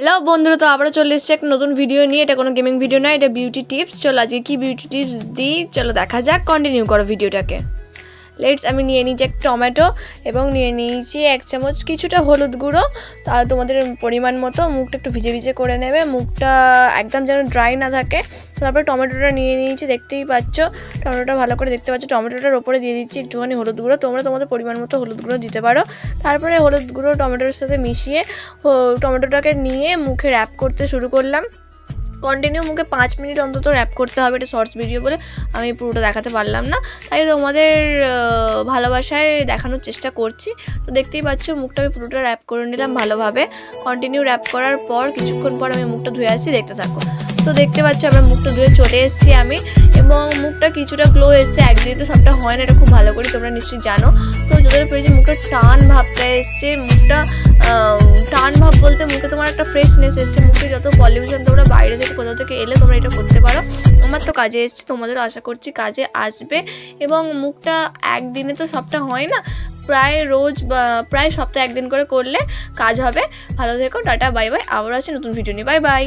Hello বন্ধুরা, তো আবারও চলে এসেছে একটা নতুন ভিডিও নিয়ে। এটা কোনো গেমিং ভিডিও নয়, এটা বিউটি টিপস। চলো আজকে কি বিউটি টিপস দিই চলো দেখা যাক। কন্টিনিউ করো ভিডিওটাকে। আমি নিয়ে নিয়েছি এক টমেটো এবং নিয়ে নিয়েছি 1 চামচ কিছুটা হলুদ গুঁড়ো। তা তোমাদের পরিমাণ মতো। মুখটা একটু ভিজে ভিজে করে নেবে, মুখটা একদম যেন ড্রাই না থাকে। তারপরে টমেটোটা নিয়ে নিয়েছি, দেখতেই পাচ্ছ টমেটোটা ভালো করে দেখতে পাচ্ছ। টমেটোটার ওপরে দিয়ে দিচ্ছি একটুখানি হলুদ গুঁড়ো। তোমরা তোমাদের পরিমাণ মতো হলুদ গুঁড়ো দিতে পারো। তারপরে হলুদ গুঁড়ো টমেটোর সাথে মিশিয়ে টমেটোটাকে নিয়ে মুখে র্যাপ করতে শুরু করলাম। কন্টিনিউ মুখে 5 মিনিট অন্তত র্যাপ করতে হবে। এটা শর্টস ভিডিও বলে আমি পুরোটা দেখাতে পারলাম না, তাই তোমাদের ভালোবাসায় দেখানোর চেষ্টা করছি। তো দেখতেই পাচ্ছ মুখটা আমি পুরোটা র্যাপ করে নিলাম ভালোভাবে। কন্টিনিউ র্যাপ করার পর কিছুক্ষণ পর আমি মুখটা ধুয়ে আসছি, দেখতে থাকো। তো দেখতে পাচ্ছ আমরা মুখটা ধুয়ে চলে এসেছি আমি, এবং মুখটা কিছুটা গ্লো এসছে। একদিনে তো সবটা হয় না, এটা খুব ভালো করে তোমরা নিশ্চয়ই জানো। তো যতটা পেরেছি মুখটা টান ভাবটা এসছে, মুখটা টান ভাব বলতে মুখে তোমার একটা ফ্রেশনেস এসছে। মুখে যত পলিউশন তোমরা বাইরে থেকে কোথাও থেকে এলে তোমরা এটা করতে পারো। আমার তো কাজে এসছে, তোমাদেরও আশা করছি কাজে আসবে। এবং মুখটা একদিনে তো সবটা হয় না, প্রায় রোজ বা প্রায় সপ্তাহে 1 দিন করে করলে কাজ হবে। ভালো থেকো, টাটা, বাই বাই। আবার আছে নতুন ভিডিও নিয়ে, বাই বাই।